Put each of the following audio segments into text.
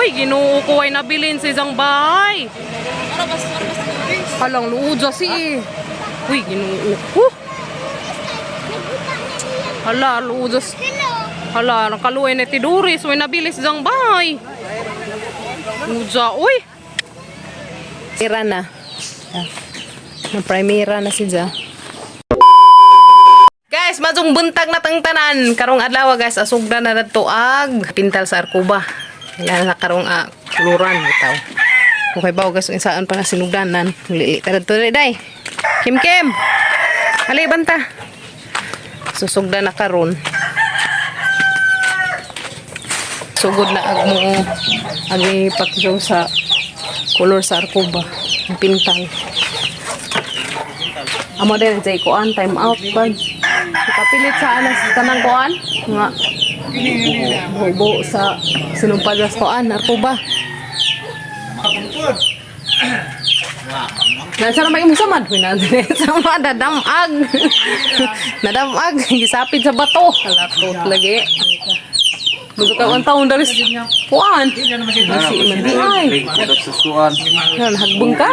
Uy, Ginoo ko ay nabilin sa isang bahay. Halang luudya si. Uy, Ginoo ko. Hala, luudya si. Hala, nakaluay na tiduris. Uy, nabilin sa isang bahay. Luudya, uy. Primera na. Na-primera na si Ja. Guys, madung buntag na tangtanan. Karong adlaw guys, asugda na nato ag pintal sa Arcuba. Yan na karong kluran bitaw. Okay ba guys, insaan pa na sinugdanan. Lili ta dito day. Kim Kim. Ali banta. Susugda na karon. Sugod na ag mo agi pakjaw sa color sa Arcuba. Pintal. Amo din jay koan time out pag kapilit sa anas kanang koan nga bubo sa sinumpad sa koan Arcuba. Nasa na may musamad pinadre sama nadamag. Nadamag gisapid sa bato. Latot lagi. Buso ka 1 taon dari kuan. Bisi man di ay. Nan hagbong ka.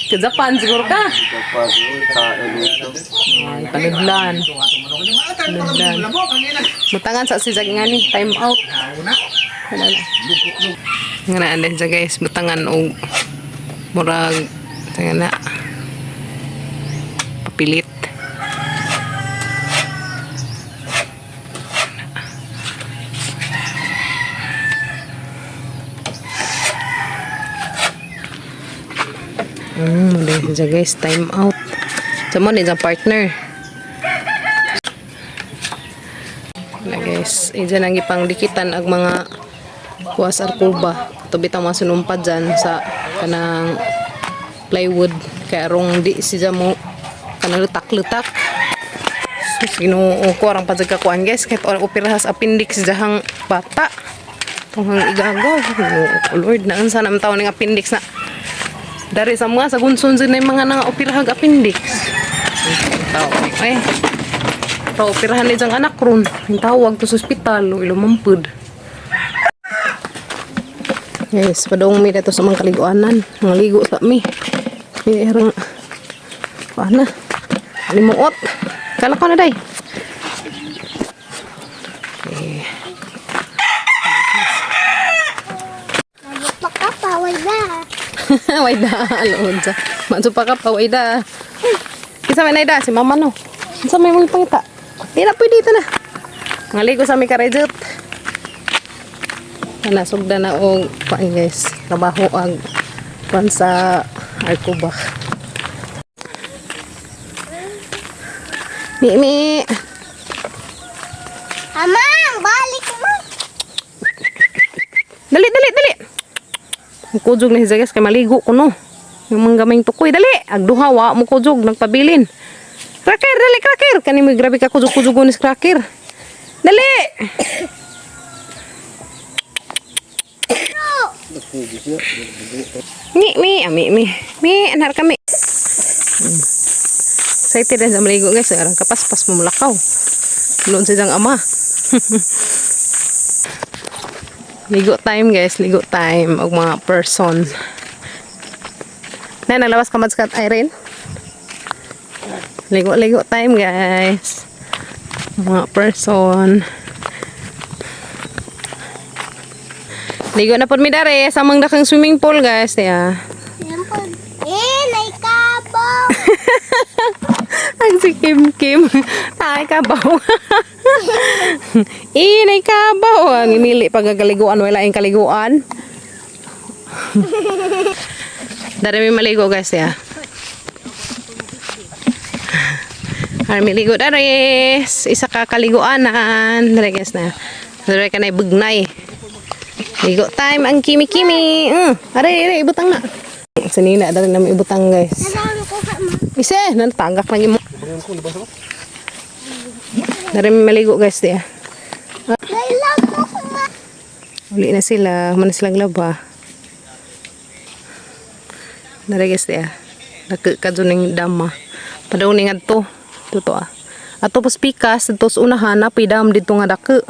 Ke Japan siguro ka. Ay, panudlan. Panudlan. Mutangan sa si ngani time out. Ngana ande sa guys, mutangan og murag tanga na papilit. Mali sa guys, time out. Sama din sa partner. Na guys, iyan ang ipang dikitan ag mga kuwas Arcuba. Tubita mga sinumpad dyan sa kanang plywood. Kaya arong di siya mo kanang lutak-lutak. So, sinuo ko arang padzagkakuan guys. Kahit orang upirahas appendix jahang bata. Tunghang igagaw. Oh, Lord, naan sa nam taon ng appendix na dari sa mga sagunsun din na mga nang opirahag appendix. Tao eh. Tao opirahan ni jang anak ron. Yung tawag to sa ospital o ilumampud. Guys, padong mi dito sa mga kaliguanan. Mga ligo sa mi. Irang paana. Limuot. Kala ko na day. Okay. Wayda, alonza. Manso pa ka pa, wayda. Isa may naida, si mama no. Isa may mga pangita. Di na pwede ito na. Ngaligo sa may karejot. Nasugda na og pain guys. Trabaho ang pan sa Arcuba. Mi. Amang, balik mo. Dali. Kujog na siya guys, kay maligo ko no. Yung mga gaming tukoy, dali. Agduha, wa mo kujog, nagpabilin. Cracker, dali, cracker. Kani mo grabe ka kujog ni cracker. Dali. Mi, anar kami. Excited din sa maligo guys, arang kapaspas mo mulakaw. Loon sa jang ama. Ligo time guys, ligo time og mga person. Na nalabas ka madskat Irene. Ligo time guys. Mga person. Ligo na pud mi dare sa mga dakang swimming pool guys, ya. Naikabaw. Ang si Kim. Naikabaw. Naikabaw. Ang inili pagkaliguan, wala yung kaliguan. Dari may maligo guys ya. Hari miligo dari isa ka kaliguanan. Dari guys na. Dari ka na bugnay. Ligo time ang kimi. Are ibutang na. Sanina dari na may ibutang guys. Ise, natagak lang mo. Dari may maligo guys dia. Uli na sila, mana silang laba. Dari guys dia. Nakakadyo ng dama. Padaw ni nga to. Ito Ato pas pikas, ito sa unahan, napidam dito nga dake.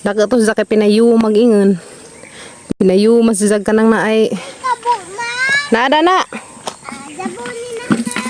Daga to sa kay pinayu mag-ingon. Pinayu masizag ka nang naay. Kabo, ma. Naada na. Dabunin na na.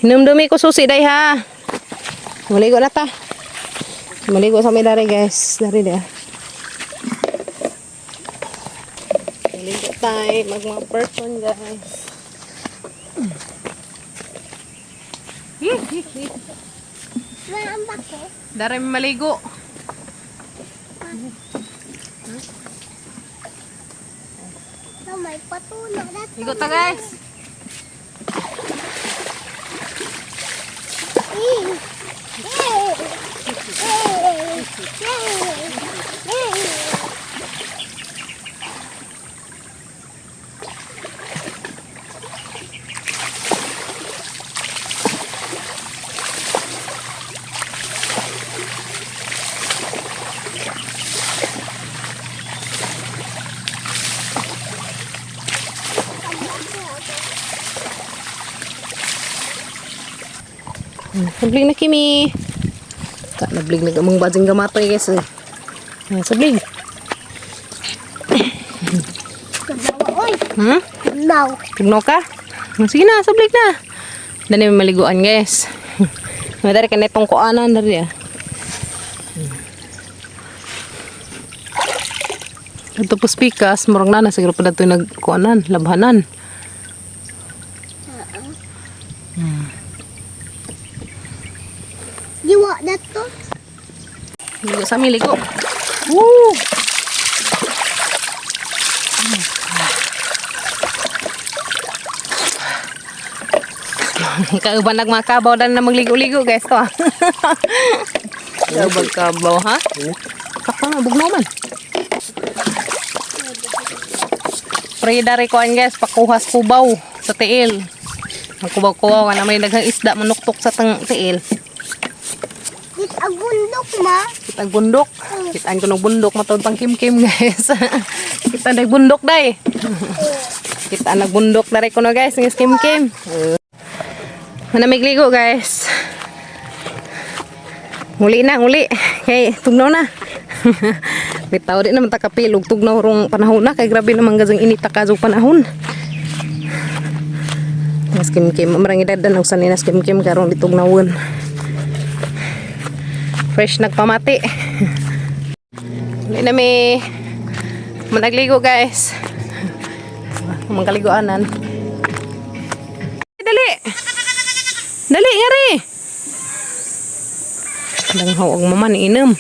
Hinumdumi ko susi day ha. Maligo na ta. Maligo sa may dari guys. Dari dia. Maligo tayo. Mag-mga person guys. Maambak ko. Dari maligo. So, may patulog na to. Ligo ta guys. Sablig na kimi. Ka nablig na gamang bajing gamatoy guys. Sablig. Oy, Hmm? now. Tugnaw ka? Sige na, sablig na. Dani may maliguan guys. May dari ka netong kuanan dari ah. Ito po spikas, murang na siguro pa dito nagkuanan, labhanan. Diwa na to. Ligo sa amin, ligo. Woo! Kauban nagmakabaw dan na magligo-ligo guys to ah. Kauban kabaw ha? Kakpa nga, bugnaw man. Pre-dari ko guys, pakuhas kubaw sa tiil. Ang kubaw-kubaw na may daghang isda manuktok sa tiil. Dit ang bundok, ma. Kita bundok. Kitaan ko ng bundok. Matod pang kim-kim guys. Kita nagbundok day. Kita nagbundok dari ko na guys. Ng kim-kim. Manamigligo guys. Muli na, muli. Kay tugnaw na. Bitaw di naman takapilog. Tugnaw rong panahon na. Kay grabe naman gazang initakazo panahon. Ng kim-kim. Marang edad na usan ni nas kim-kim. Karong ditugnawon. Fresh nagpamati. Hindi na may managligo guys. Magkaliguanan. Dali! Dali nga rin! Dang hawag maman inom.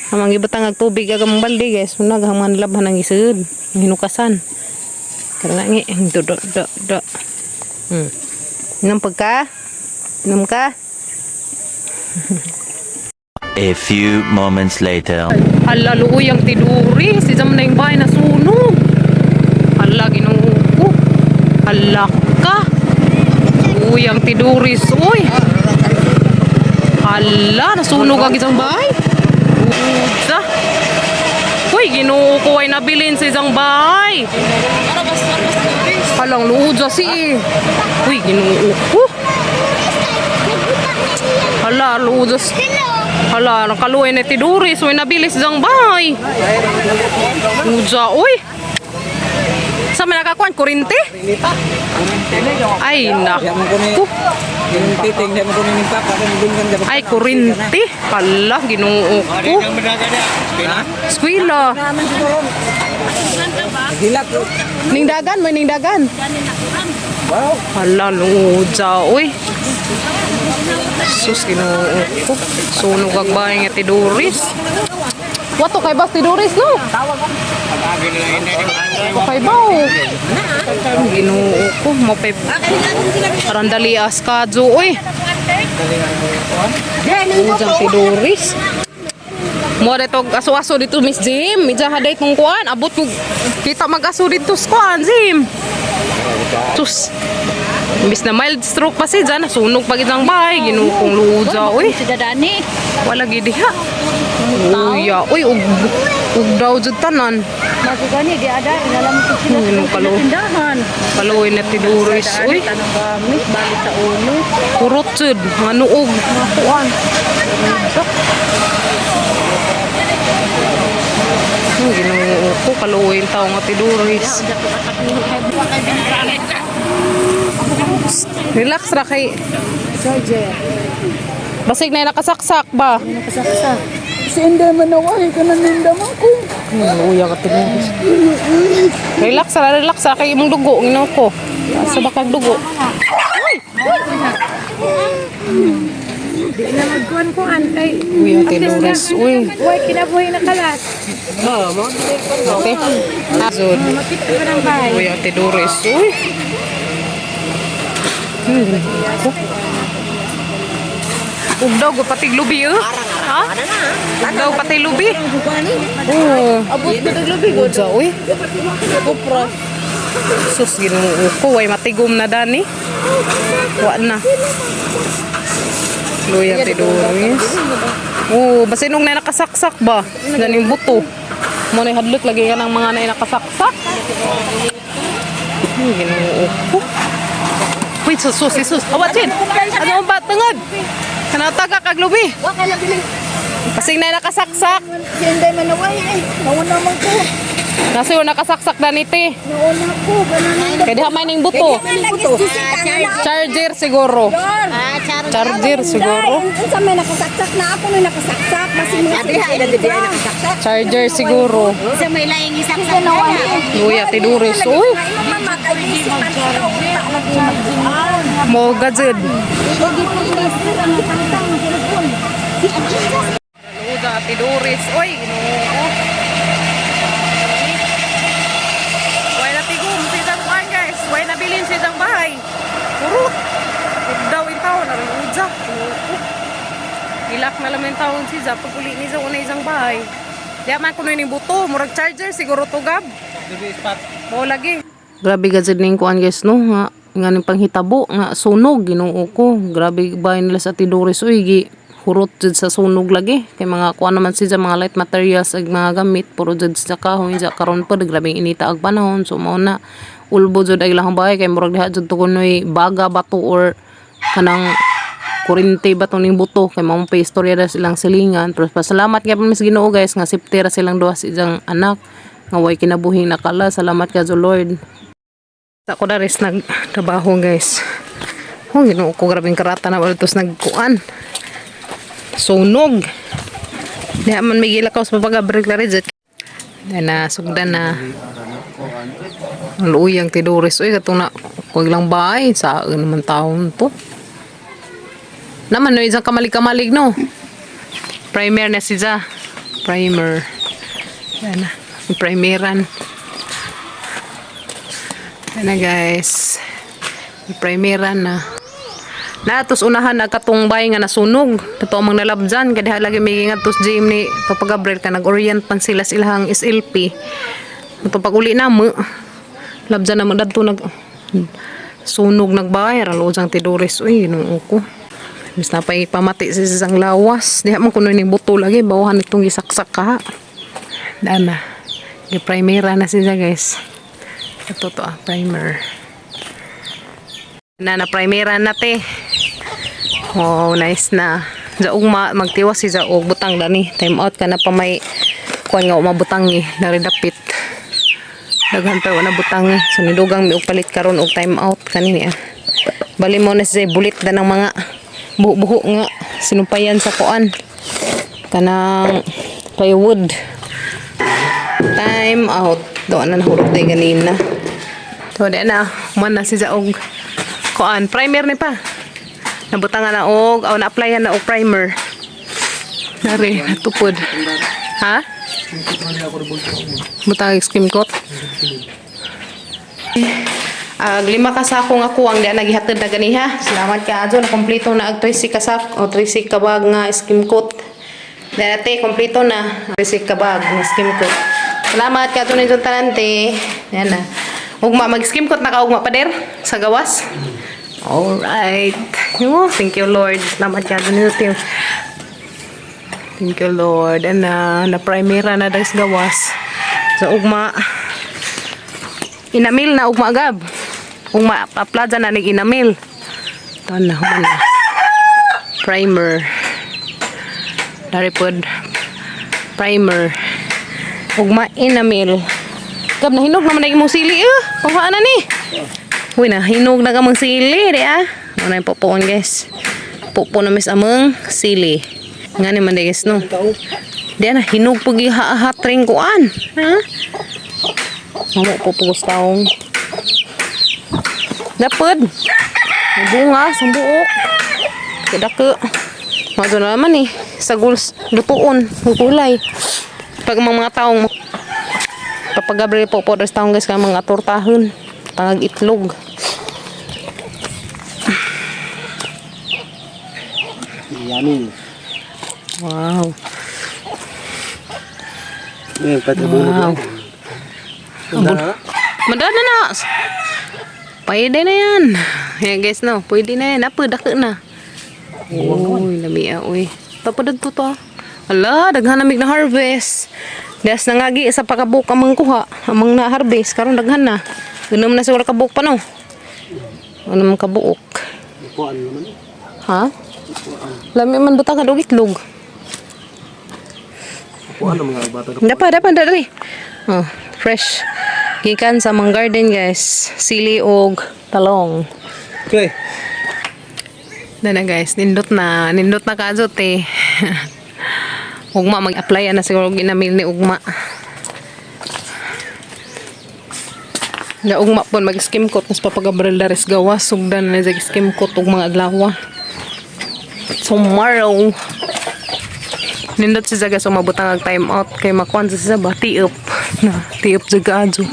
Amang ibatang agtubig agamang balde guys. Munag hamang labhan ang isud. Hinukasan. Karena ngi. Do. Inom pagka? Inom ka? A few moments later. Hala, luoy ang tiduri. Si Jam na yung bahay na sunog. Hala, ginuko. Hala ka. Luoy ang tiduris. Uy. Hala, nasunog ang isang bahay. Uda. Uy, ginuko ay nabilin sa isang bahay. Halang luoy si. Uy, ginuko. Hala, luoy Hala, nakaluay na tiduris. Uy, nabilis dang bahay. Uja, uy. Sa may nakakuan? Kurinte? Ay, naku. Ay, kurinte. Hala, ginuo ko. Skwila. Ning dagan, may ning dagan. Hala, luja, uy. Sus, ginuo ko. Sunog ang bahay nga tiduris. Wato kay bas tiduris, no? Wato kay baw. Ginuo ko. Mapay parang dali askadyo, uy. Ujang tiduris. Mo dito aso-aso dito Miss Jim. Medya haday kong kuan. Abot ko kita mag-aso dito sa kuan, Jim. Sus. Imbis na mild stroke pa si dyan, sunog pa gitang bahay, ginukong luja, uy. Wala gidi ha. Uya, uy, ug daw dyan tanan. Masugani di ada dalam Ano tindahan. Kaluoy na tiduris, uy. Tanong gamis balik sa ulo. Kurot jud, manuog. Makuan. paluin tao nga tiduris. Relax ra kay. Basig na nakasaksak ba? Nakasaksak. Kasi hindi man naway ka na nindam ako. Uya ka tinuris. Relax ra kay imong dugo nginaw ko. Sa bakag dugo. Di na magkuhan ko antay. Uya tinuris. Uy. Uy, kinabuhay na kalat. Okay. Azod. Makita ka ng bahay. Uya tinuris. Uy. Ugdaw ko pati lubi ha? Ugdaw pati lubi. Oo. Abot ko ng lubi ko. Udsa uy. Sus Ginoo ko way matigom na dani. Wa na. Luya tiduris. Oh, basinong na nakasaksak ba? Daning buto. Mo na hadlok lagi ka ng mga na nakasaksak. Ginoo ko. Uy, sus. Awatsin. Ano ba tungod? Kanataga kag lubi. Pasing na nakasaksak. Hindi man naway eh. Nauna man ko. Nasi yung nakasaksak na niti. Nauna ko. Ganun. Kaya di hamay ning buto. Charger siguro. Charger siguro. Sa may nakasaksak na ako may nakasaksak. Basi mo nakasaksak. Charger siguro. Sa may laing isaksak na ako. Luya tiduris. Uy, mo gazid. Luda tiduris. Uy, Ginoo. Way na tigom sa isang kuan guys. Way na bilin sa isang bahay. Puro. Daw in taon na rin udza. Ilak na lang yung taon si Zap. Pag uli ni sa una isang bahay. Di man kuno ni buto. Murag charger siguro tugab. Mo lagi. Grabe gazid ning kuan guys no. Nga ning panghitabo nga sunog Ginoo ko. Grabe ba nila sa tiduris uy gi hurot jud sa sunog lagi kay mga kuan naman siya mga light materials ag mga gamit puro jud sa kahoy sa karon pa grabe inita ag panahon so mao na ulbo jud ay ilang bahay kay murag diha jud kunoy baga bato or kanang kurente ba ning buto kay mao pa istorya da silang silingan pero pasalamat gyud mis Ginoo guys nga safety ra silang duha sa ijang anak nga way kinabuhing nakala salamat ka sa Lord. Ako na res nagtrabaho guys. Oh Ginoo ko grabing karata na baltos nagkuan. Sunog. Di man may gilakaw sa pagabrik na rin. Na sugdan na. Ang luyang tiduris. Uy, katong na. Huwag lang bahay. Saan naman taon to. Naman, no, isang kamalig-kamalig, no? Primer na siya. Primer. Yan na. Primeran. Yan na, guys. Primeran na. Natos unahan na katong bay nga nasunog. Dato amang nalabjan kaya lagi may ngatos gym ni Papa Gabriel ka nag-orient pan sila sa ilang SLP. Ito pag uli na mo. Labjan na mo dadto nag sunog nagbayar alojang tiduris uy Ginoo ko. Bis na pay pamati sa isang lawas. Diha man kuno ning buto lagi bawahan itong gisaksak ka. Dana. Gi primera na siya guys. Ito to primer. Na primera na te. Oh, nice na. Jaog magtiwas si Jaog butang dani. Time out ka na pa may kuan nga umabutang dari dapit. Daghan pa na butang so nidugang mi og palit karon og time out kanini ah. Bali mo na si bulit da ng mga buho nga sinumpayan sa kuan. Kanang plywood. Time out. Doon na nahurot day ganina. So di na man na si Jaog kuan primer ni pa. Nabutangan na og na-applyan na og primer. Dari natupod. Ha? Butang skim coat. Lima ka sako nga kuwang di nagihatid na ganiha. Salamat ka adto na kompleto na ag 30 ka sak o 30 ka bag nga skim coat. Dati kompleto na 30 ka bag nga skim coat. Salamat ka adto nito tanante. Yan na. Ugma mag-skim coat na ka ugma pader sa gawas. Alright. Oh, thank you Lord. Salamat ka dun ito. Thank you Lord. And na-primera na dahil sa gawas. So, ugma. Inamil na ugma agab. Ugma, paplaza na nag-inamil. Ito na, na. Primer. Daripod. Primer. Ugma, inamil. Gab na hinog naman na imong sili kuha na ni. Uy na hinog na kamang sili di Ano yung pupuon guys. Pupo na mis amang sili. Nga naman di guys no. Di na hinog pag ihahatring kuan. Ha? Amo pupugos taong. Dapat. May bunga sa buok. Kadake. Mato na naman eh. Sa guls. Lupuon. Kulay. Pag mga taong papagabre po po taong guys ka mga tortahon. Tangag itlog. Yummy. Wow. Ngayon, Wow. Madana na. Pwede na yan. Yan guys no. Pwede na yan. Apa dake na. Uy, lamia uy. Papadad po to. Ala, daghan namig na harvest. Das nangagi sa pakabuk amang kuha. Amang na harvest karon daghan na. Unom na siguro kabuk pa no. Unom kabuok. Kuhaan naman. Ha? Lami man butang ka itlog. Kuhaan ang mga bata. Dapat dali. Oh, fresh. Gikan sa mga garden guys. Sili og talong. Okay. Na guys, nindot na kazot eh. Ugma mag-apply na siguro ginamil ni ugma. Na ugma pon mag-skim coat mas papagabrel dares gawas sugdan na skim coat ug mga adlaw. Tomorrow. Nindot si Zaga so mabutang ang time out kay makwan sa ba tiop na tiop jagado.